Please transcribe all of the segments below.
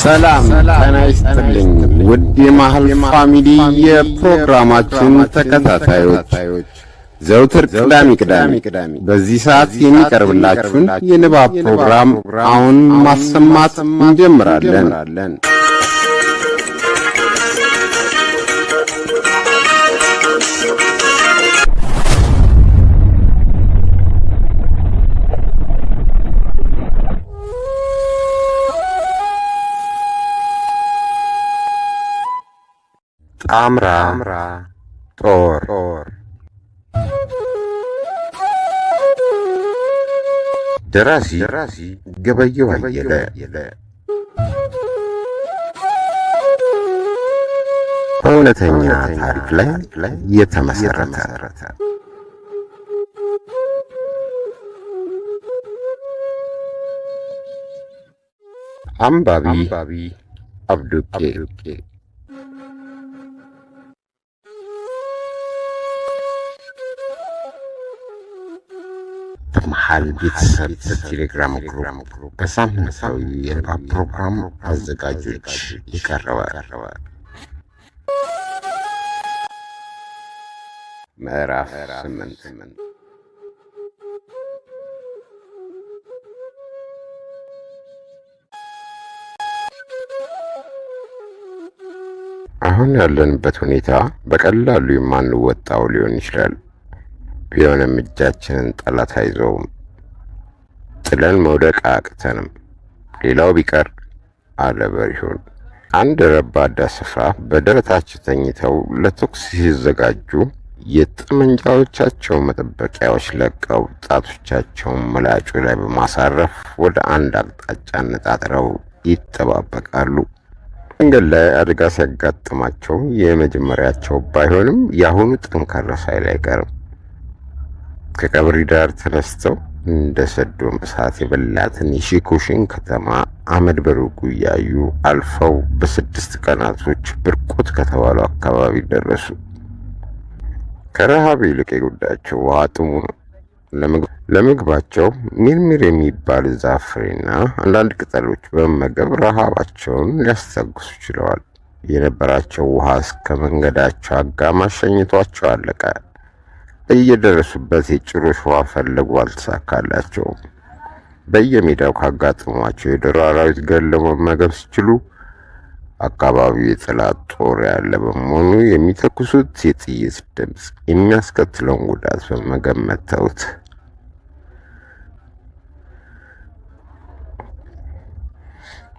ሰላም ጤና ይስጥልኝ ውድ የማህል ፋሚሊ የፕሮግራማችን ተከታታዮች ዘውትር ቅዳሜ በዚህ ሰዓት የሚቀርብላችሁን የንባብ ፕሮግራም አሁን ማሰማት እንጀምራለን። ጣምራ ጦር ደራሲ ገበየሁ አየለ። እውነተኛ ታሪክ ላይ የተመሰረተ አንባቢ አብዱቄ። በመሃል ቤተሰብ በቴሌግራም ግሩፕ በሳምንታዊ የንባብ ፕሮግራም አዘጋጆች የቀረበ ምዕራፍ 8 አሁን ያለንበት ሁኔታ በቀላሉ የማንወጣው ሊሆን ይችላል። ቢሆንም እጃችንን ጠላት አይዘውም። ጥለን መውደቅ አቅተንም። ሌላው ቢቀር አለ በሪሁን አንድ ረባዳ ስፍራ በደረታቸው ተኝተው ለተኩስ ሲዘጋጁ የጠመንጃዎቻቸው መጠበቂያዎች ለቀው ጣቶቻቸውን መላጩ ላይ በማሳረፍ ወደ አንድ አቅጣጫ አነጣጥረው ይጠባበቃሉ። መንገድ ላይ አደጋ ሲያጋጥማቸው የመጀመሪያቸው ባይሆንም የአሁኑ ጠንካራ ሳይል አይቀርም። ከቀብሪ ዳር ተነስተው እንደ ሰዶም እሳት የበላትን የሺኮሽን ከተማ አመድ በሩቁ እያዩ አልፈው በ6 ቀናቶች ብርቆት ከተባለው አካባቢ ደረሱ። ከረሃብ ይልቅ የጎዳቸው ውሃ ጥሙ ነው። ለምግባቸው ሚርሚር የሚባል ዛፍ ፍሬና አንዳንድ ቅጠሎች በመመገብ ረሃባቸውን ሊያስታግሱ ችለዋል። የነበራቸው ውሃ እስከ መንገዳቸው አጋማሽ ሸኝቷቸው አለቀ። እየደረሱበት የጭሮሽ ውሃ ፈለጉ፣ አልተሳካላቸውም። በየሜዳው ካጋጠሟቸው የዱር አራዊት ገድለው መመገብ ሲችሉ አካባቢው የጠላት ጦር ያለ በመሆኑ የሚተኩሱት የጥይት ድምፅ የሚያስከትለውን ጉዳት በመገመት ተውት።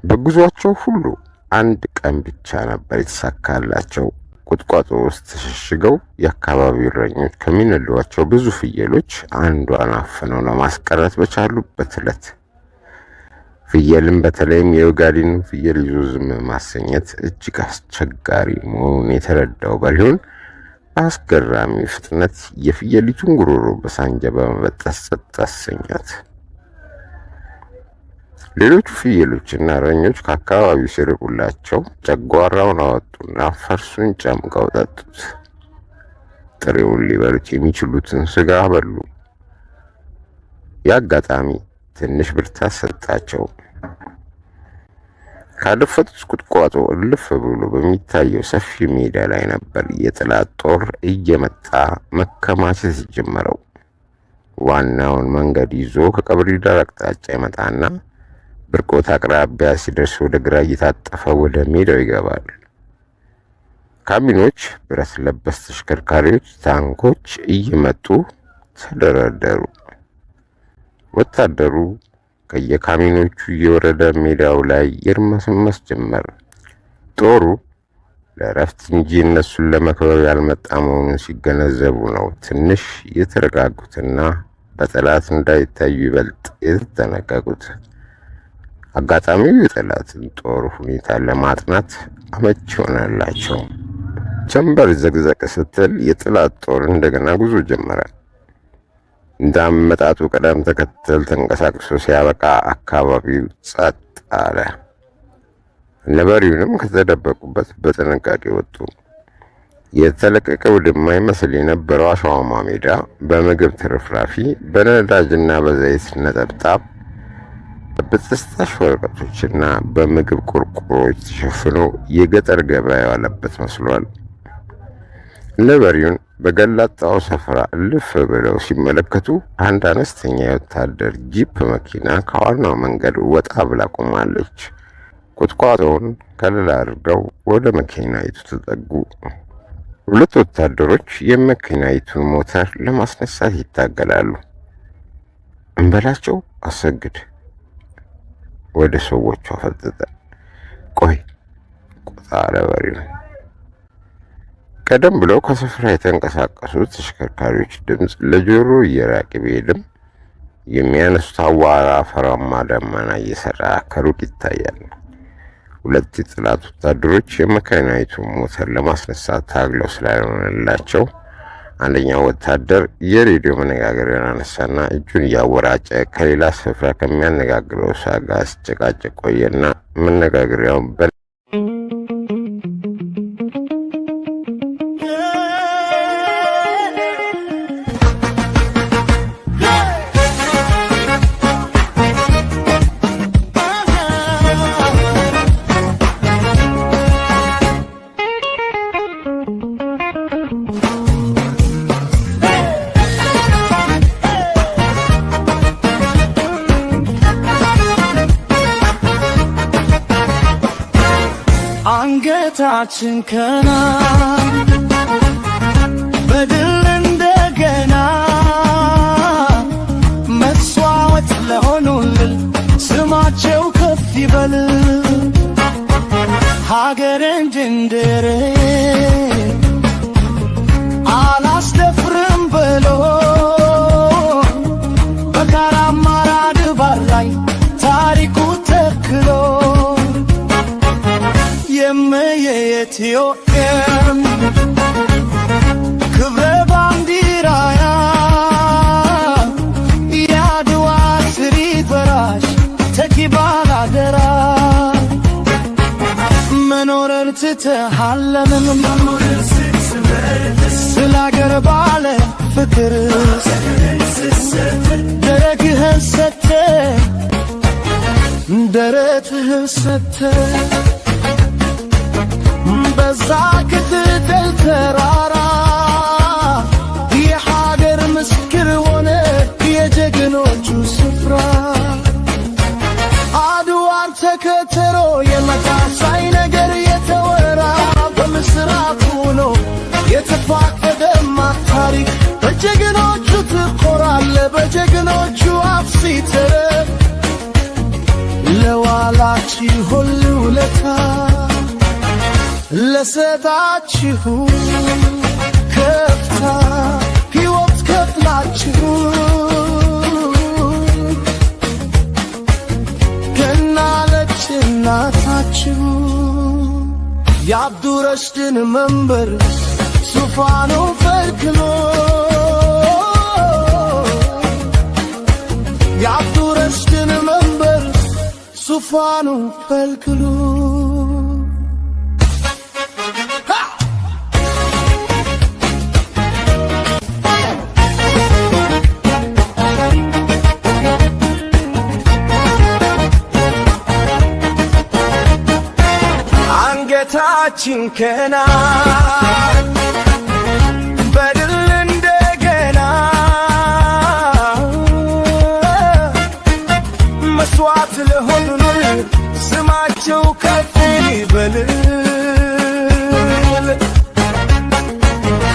በጉዟቸው ሁሉ አንድ ቀን ብቻ ነበር የተሳካላቸው። ቁጥቋጦ ውስጥ ተሸሽገው የአካባቢው እረኞች ከሚነዷቸው ብዙ ፍየሎች አንዷን አፍነው ለማስቀረት በቻሉበት ዕለት ፍየልን በተለይም የኡጋዴን ፍየል ይዞ ዝም ማሰኘት እጅግ አስቸጋሪ መሆኑን የተረዳው በሪሁን በአስገራሚ ፍጥነት የፍየሊቱን ጉሮሮ በሳንጃ በመበጠስ ጸጥ አሰኛት። ሌሎቹ ፍየሎችና እረኞች ከአካባቢው ሲርቁላቸው ጨጓራውን አወጡና ፈርሱን ጨምቀው ጠጡት። ጥሬውን ሊበሉት የሚችሉትን ስጋ በሉ። የአጋጣሚ ትንሽ ብርታት ሰጣቸው። ካደፈጡት ቁጥቋጦ እልፍ ብሎ በሚታየው ሰፊ ሜዳ ላይ ነበር የጠላት ጦር እየመጣ መከማቸት ሲጀመረው። ዋናውን መንገድ ይዞ ከቀብሪ ዳር አቅጣጫ ይመጣና ብርቆት አቅራቢያ ሲደርስ ወደ ግራ እየታጠፈ ወደ ሜዳው ይገባል። ካቢኖች፣ ብረት ለበስ ተሽከርካሪዎች፣ ታንኮች እየመጡ ተደረደሩ። ወታደሩ ከየካቢኖቹ እየወረደ ሜዳው ላይ ይርመስመስ ጀመር። ጦሩ ለእረፍት እንጂ እነሱን ለመክበብ ያልመጣ መሆኑን ሲገነዘቡ ነው ትንሽ የተረጋጉትና በጠላት እንዳይታዩ ይበልጥ የተጠነቀቁት። አጋጣሚው የጠላትን ጦር ሁኔታ ለማጥናት አመቺ ሆነላቸው። ጀንበር ዘግዘቅ ስትል የጠላት ጦር እንደገና ጉዞ ጀመረ። እንዳመጣጡ ቀደም ተከተል ተንቀሳቅሶ ሲያበቃ አካባቢው ጸጥ አለ። ነበሪውንም ከተደበቁበት በጥንቃቄ ወጡ። የተለቀቀ ወደማይመስል የነበረው አሸዋማ ሜዳ በምግብ ትርፍራፊ፣ በነዳጅና በዘይት ነጠብጣብ በጥስጣሽ ወረቀቶችና በምግብ ቆርቆሮች ተሸፍኖ የገጠር ገበያ ያለበት መስሏል። ነብሪውን በገላጣው ስፍራ እልፍ ብለው ሲመለከቱ አንድ አነስተኛ የወታደር ጂፕ መኪና ከዋናው መንገድ ወጣ ብላ ቆማለች። ቁጥቋጦውን ከለላ አድርገው ወደ መኪናይቱ ተጠጉ። ሁለት ወታደሮች የመኪናይቱን ሞተር ለማስነሳት ይታገላሉ። እንበላቸው አሰግድ ወደ ሰዎቹ አፈጠጠ። ቆይ ቆጣ ነብሪው። ቀደም ብለው ከስፍራ የተንቀሳቀሱት ተሽከርካሪዎች ድምፅ ለጆሮ እየራቀ ቢሄድም የሚያነሱት አቧራ አፈራማ ደመና እየሰራ ከሩቅ ይታያል። ሁለት የጠላት ወታደሮች የመኪናይቱን ሞተር ለማስነሳት ታግለው ስላልሆነላቸው አንደኛው ወታደር የሬዲዮ መነጋገሪያውን አነሳና እጁን እያወራጨ ከሌላ ስፍራ ከሚያነጋግረው ሰው ጋር ሲጨቃጨቅ ቆየና መነጋገሪያውን አንገታችን ከና በድል እንደገና መስዋዕት ለሆኑልን ስማቸው ከፍ ይበል። ሀገር እንድንድር አላስደፍርም ብሎ በካራማራ ድባር ላይ ታሪኩ ተክሎ የኢትዮጵያን ክብረ ባንዲራያ የአድዋ ትርኢት በራሽ ተኪባል አደራ መኖርን ትተሃለምን ስላገር ባለ ፍቅር ደረትህን ሰተ ደረትህን ሰተ በዛ ክትትል ተራራ የሀገር ምስክር ሆነ የጀግኖቹ ስፍራ አድዋን ተከትሎ የመታሳይ ነገር የተወራ በምስራቅ ሆኖ የተፋቀደማ ታሪክ በጀግኖቹ ትኮራለ በጀግኖቹ አፍ ሲተረክ ለዋላችሁ ሁሉ ውለታ ለሰጣችሁ ከፍታ ሕይወት ከፍላችሁ ገናለች እናታችሁ የአብዱረሽድን መንበር ዙፋኑ ፈልክሎ የአብዱረሽድን መንበር ዙፋኑ ፈልክሎ አንገታችን ከና በድል እንደገና መስዋዕት ለሆኑልን ስማቸው ከፍ ይበል።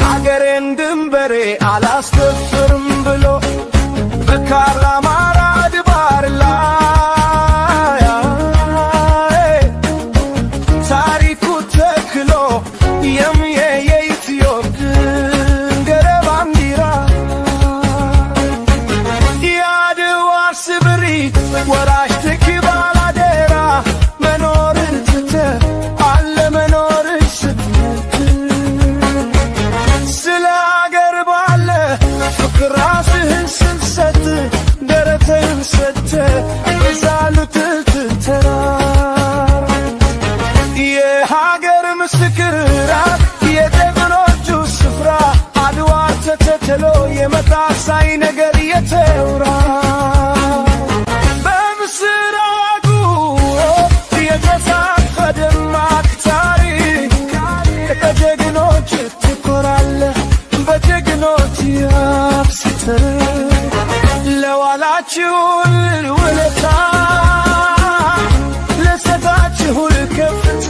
ሀገሬን ድንበሬ አላስደፍርም ብሎ በካራማራ ድባር ላይ ወራሽ ተኪባል አደራ መኖርን ትተ አለ መኖርን ስትመት ስለ አገር ባለ ፍቅር ራስህን ስንሰት ደረትህን ሰተ እዛሉት ትተራ የሀገር ምስክር ራት የጀግኖቹ ስፍራ አድዋ ተተትሎ የመታሳይ ነገር የተውራ በምስራ ለዋላችሁልን ውለታ ለሰጣችሁን ከፍታ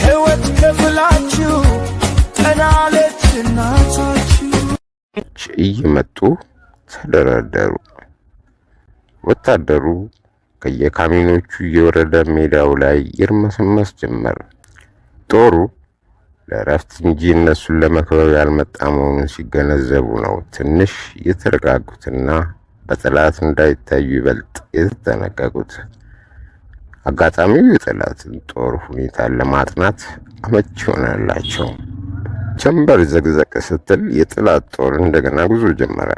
ሕይወት ከፍላችሁ ጠናለች እናታችሁ። እየመጡ ተደረደሩ። ወታደሩ ከየካሚኖቹ እየወረደ ሜዳው ላይ ይርመሰመስ ጀመር። ጦሩ ለእረፍት እንጂ እነሱን ለመክበብ ያልመጣ መሆኑን ሲገነዘቡ ነው ትንሽ የተረጋጉትና በጠላት እንዳይታዩ ይበልጥ የተጠነቀቁት። አጋጣሚው የጠላትን ጦር ሁኔታን ለማጥናት አመቺ ሆነላቸው። ጀንበር ዘግዘቅ ስትል የጠላት ጦር እንደገና ጉዞ ጀመረ።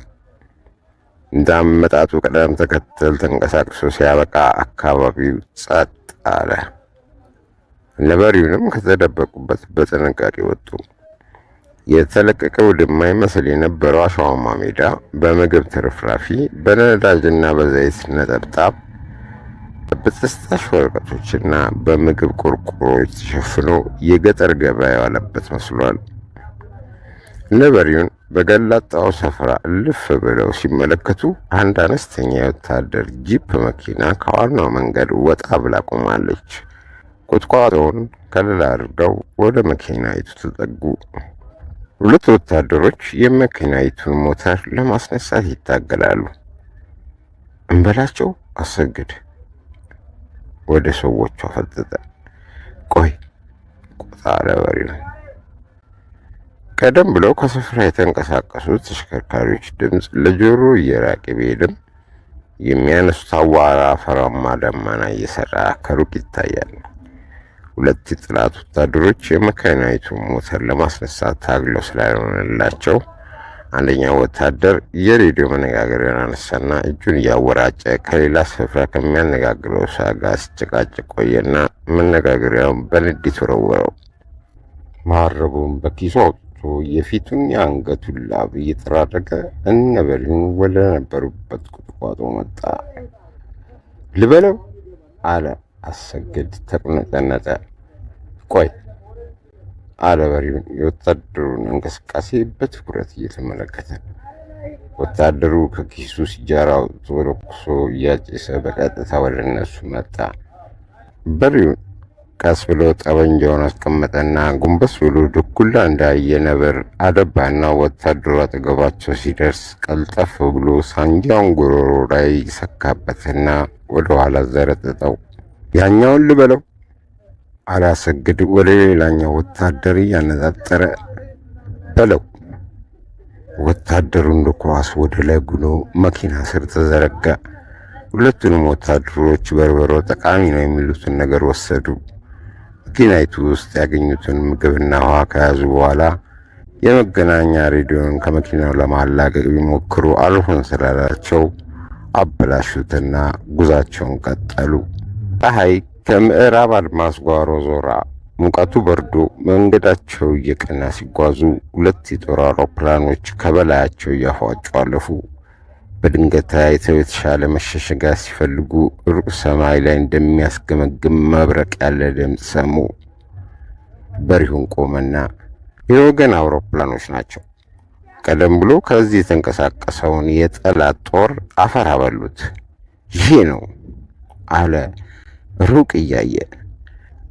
እንዳመጣጡ ቅደም ተከተል ተንቀሳቅሶ ሲያበቃ አካባቢው ጸጥ አለ። ነበሪውንም ከተደበቁበት በጥንቃቄ ወጡ። የተለቀቀው ወደማይመስል የነበረው አሸዋማ ሜዳ በምግብ ትርፍራፊ፣ በነዳጅና በዘይት ነጠብጣብ፣ በጥስጣሽ ወረቀቶችና በምግብ ቆርቆሮች ተሸፍኖ የገጠር ገበያ ያለበት መስሏል። ነበሪውን በገላጣው ስፍራ እልፍ ብለው ሲመለከቱ አንድ አነስተኛ የወታደር ጂፕ መኪና ከዋናው መንገድ ወጣ ብላ ቆማለች። ቁጥቋጦውን ከለላ አድርገው ወደ መኪናይቱ ተጠጉ። ሁለት ወታደሮች የመኪናይቱን ሞተር ለማስነሳት ይታገላሉ። እንበላቸው አሰግድ ወደ ሰዎቹ አፈጠጠ። ቆይ ቆጣ ነበሪው። ቀደም ብለው ከስፍራ የተንቀሳቀሱት ተሽከርካሪዎች ድምፅ ለጆሮ እየራቀ ቢሄድም የሚያነሱት አቧራ አፈራማ ደመና እየሰራ ከሩቅ ይታያል። ሁለት የጠላት ወታደሮች የመኪናይቱን ሞተር ለማስነሳት ታግለው ስላልሆነላቸው አንደኛው ወታደር የሬዲዮ መነጋገሪያን አነሳና እጁን እያወራጨ ከሌላ ስፍራ ከሚያነጋግረው ሰው ጋር ሲጨቃጨቅ ቆየና መነጋገሪያውን በንዴት ወረወረው። መሀረቡን በኪሱ አውጥቶ የፊቱን የአንገቱን ላብ እየጠራረገ ነበሪውን ወደ ነበሩበት ቁጥቋጦ መጣ። ልበለው አለ አሰግድ ተቁነጠነጠ። ቆይ አለ በሪውን የወታደሩን እንቅስቃሴ በትኩረት እየተመለከተ። ወታደሩ ከኪሱ ሲጃራ አውጥቶ ለኩሶ እያጨሰ በቀጥታ ወደ እነሱ መጣ። በሪውን ቀስ ብሎ ጠበንጃውን አስቀመጠና ጎንበስ ብሎ ድኩላ እንዳየ ነበር አደባና ወታደሩ አጠገባቸው ሲደርስ ቀልጠፍ ብሎ ሳንጃውን ጉሮሮ ላይ ሰካበትና ወደ ኋላ ዘረጠጠው። ያኛውን ልበለው አላሰግድ ወደ ሌላኛው ወታደር እያነጣጠረ። በለው። ወታደሩ እንደ ኳስ ወደ ላይ ጉኖ መኪና ስር ተዘረጋ። ሁለቱንም ወታደሮች በርበረው ጠቃሚ ነው የሚሉትን ነገር ወሰዱ። መኪናይቱ ውስጥ ያገኙትን ምግብና ውሃ ከያዙ በኋላ የመገናኛ ሬዲዮን ከመኪናው ለማላቀቅ ቢሞክሩ አልሆን ስላላቸው አበላሹትና ጉዛቸውን ቀጠሉ። ፀሐይ ከምዕራብ አድማስ ጓሮ ዞራ። ሙቀቱ በርዶ መንገዳቸው እየቀና ሲጓዙ ሁለት የጦር አውሮፕላኖች ከበላያቸው እያፏጩ አለፉ። በድንገት ተያይተው የተሻለ መሸሸጊያ ሲፈልጉ ሩቅ ሰማይ ላይ እንደሚያስገመግም መብረቅ ያለ ድምፅ ሰሙ። በሪሁን ቆመና የወገን አውሮፕላኖች ናቸው። ቀደም ብሎ ከዚህ የተንቀሳቀሰውን የጠላት ጦር አፈር አበሉት። ይሄ ነው አለ ሩቅ እያየ።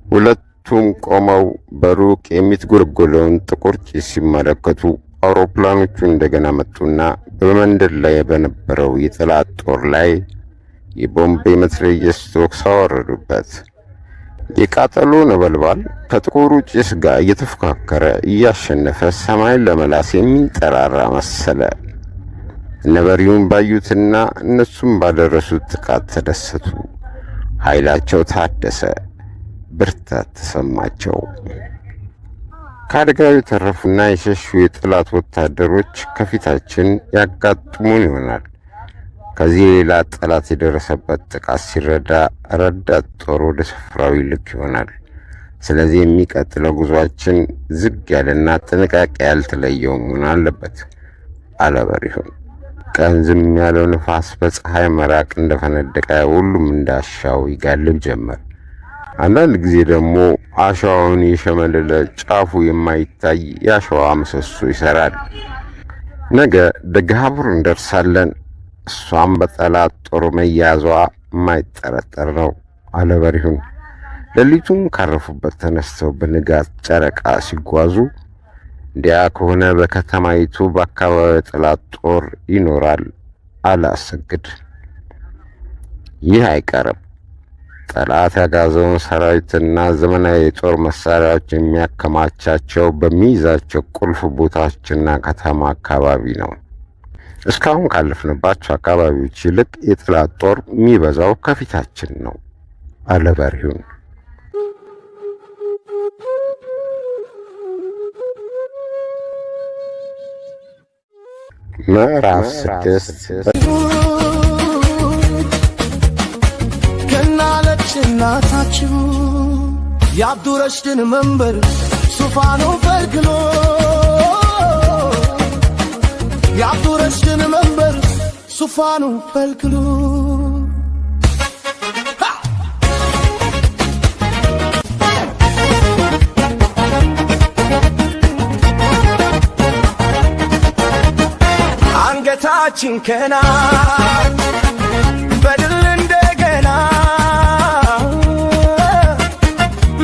ሁለቱም ቆመው በሩቅ የሚትጎለጎለውን ጥቁር ጭስ ሲመለከቱ አውሮፕላኖቹ እንደገና መጡና በመንደር ላይ በነበረው የጠላት ጦር ላይ የቦምብ የመትረየስ ተኩስ አወረዱበት። የቃጠሎ ነበልባል ከጥቁሩ ጭስ ጋር እየተፎካከረ እያሸነፈ ሰማይን ለመላስ የሚንጠራራ መሰለ። ነበሪውን ባዩትና እነሱም ባደረሱት ጥቃት ተደሰቱ። ኃይላቸው ታደሰ፣ ብርታት ተሰማቸው። ከአደጋው የተረፉና የሸሹ የጠላት ወታደሮች ከፊታችን ያጋጥሙን ይሆናል። ከዚህ ሌላ ጠላት የደረሰበት ጥቃት ሲረዳ ረዳት ጦር ወደ ስፍራው ይልክ ይሆናል። ስለዚህ የሚቀጥለው ጉዟችን ዝግ ያለና ጥንቃቄ ያልተለየው መሆን አለበት አለ በሪሁን። ቀን ዝም ያለው ንፋስ በፀሐይ መራቅ እንደፈነደቀ ሁሉም እንዳሻው ይጋልብ ጀመር። አንዳንድ ጊዜ ደግሞ አሸዋውን የሸመለለ ጫፉ የማይታይ የአሸዋ ምሰሶ ይሰራል። ነገ ደገሃቡር እንደርሳለን። እሷም በጠላት ጦር መያዟ የማይጠረጠር ነው አለ በሪሁን። ሌሊቱን ካረፉበት ተነስተው በንጋት ጨረቃ ሲጓዙ እንዲያ ከሆነ በከተማይቱ በአካባቢ ጠላት ጦር ይኖራል አለ አሰግድ። ይህ አይቀርም። ጠላት ያጋዘውን ሰራዊትና ዘመናዊ የጦር መሳሪያዎች የሚያከማቻቸው በሚይዛቸው ቁልፍ ቦታዎችና ከተማ አካባቢ ነው። እስካሁን ካለፍንባቸው አካባቢዎች ይልቅ የጠላት ጦር የሚበዛው ከፊታችን ነው አለ በሪሁን። ምዕራፍ 6 ገናለች እናታችሁ የአብዱረሽድን መንበር ሱፋኑ ፈልግሎ የአብዱረሽድን መንበር ሱፋኑ ፈልግሎ አንገታችን ከና በድል እንደገና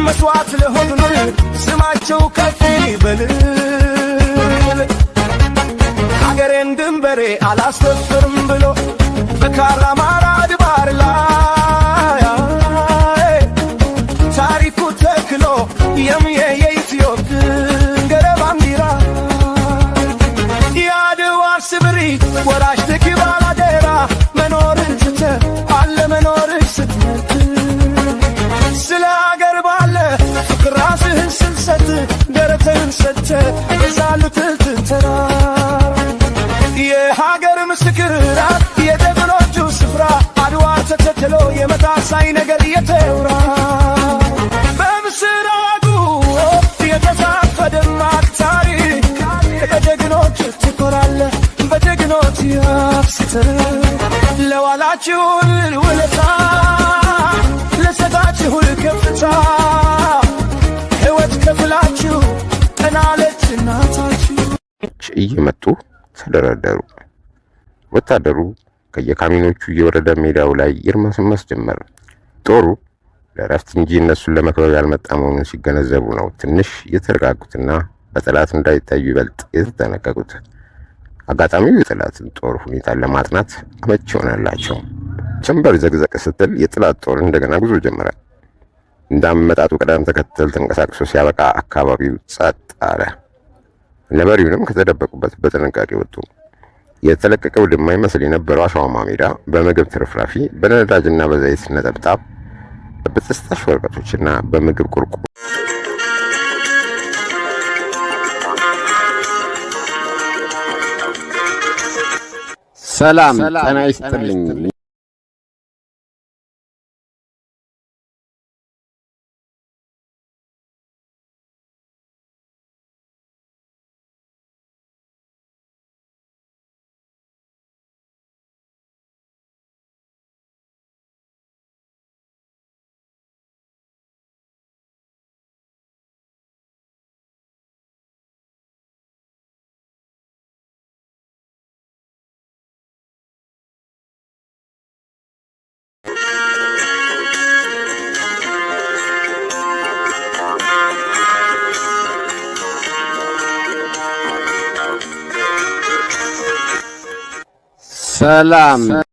መስዋዕት ለሆኑን ስማቸው ከፍ ይበል። ሀገሬን ድንበሬ አላስደፍርም ብሎ በካራማራ ድባር ላይ ታሪኩ ተክሎ የምየ የኢትዮጵያ ገረ ባንዲራ የአድዋ ስብሪት ወራሽ ትክባል አደራ መኖርን ትተ አለ መኖርን ስትመት ስለ አገር ባለ ፍቅር ራስህን ስልሰት ደረትህን ሰተ የዛሉት ትተራ የሀገር ምስክር የጀግኖቹ ስፍራ አድዋ ተተክሎ የመታሳይ ነገር የተውራ በምስራቁ የተጻፈ ደማቅ ታሪክ በጀግኖች ትኮራለህ በጀግኖች ያፍስትህ ለዋላችሁን ውለታ ለሰጣችሁን ከፍታ ሕይወት ከፍላችሁ ቀናለች እናታችሁ። እየመጡ ተደረደሩ። ወታደሩ ከየካሚኖቹ እየወረደ ሜዳው ላይ ይርመስመስ ጀመረ። ጦሩ ለረፍት እንጂ እነሱን ለመክበብ ያልመጣ መሆኑን ሲገነዘቡ ነው ትንሽ የተረጋጉትና በጠላት እንዳይታዩ ይበልጥ የተጠነቀቁት። አጋጣሚው የጠላትን ጦር ሁኔታን ለማጥናት አመቺ ሆነላቸው። ጀንበር ዘግዘቅ ስትል የጠላት ጦር እንደገና ጉዞ ጀመረ። እንዳመጣጡ ቅደም ተከተል ተንቀሳቅሶ ሲያበቃ አካባቢው ጸጥ አለ። ነበሪውንም ከተደበቁበት በጥንቃቄ ወጡ። የተለቀቀው ድማ ይመስል የነበረው አሸዋማ ሜዳ በምግብ ትርፍራፊ፣ በነዳጅና በዘይት ነጠብጣብ፣ በጥስጣሽ ወረቀቶችና በምግብ ቁርቁ ሰላም ጤና ይስጥልኝ። ሰላም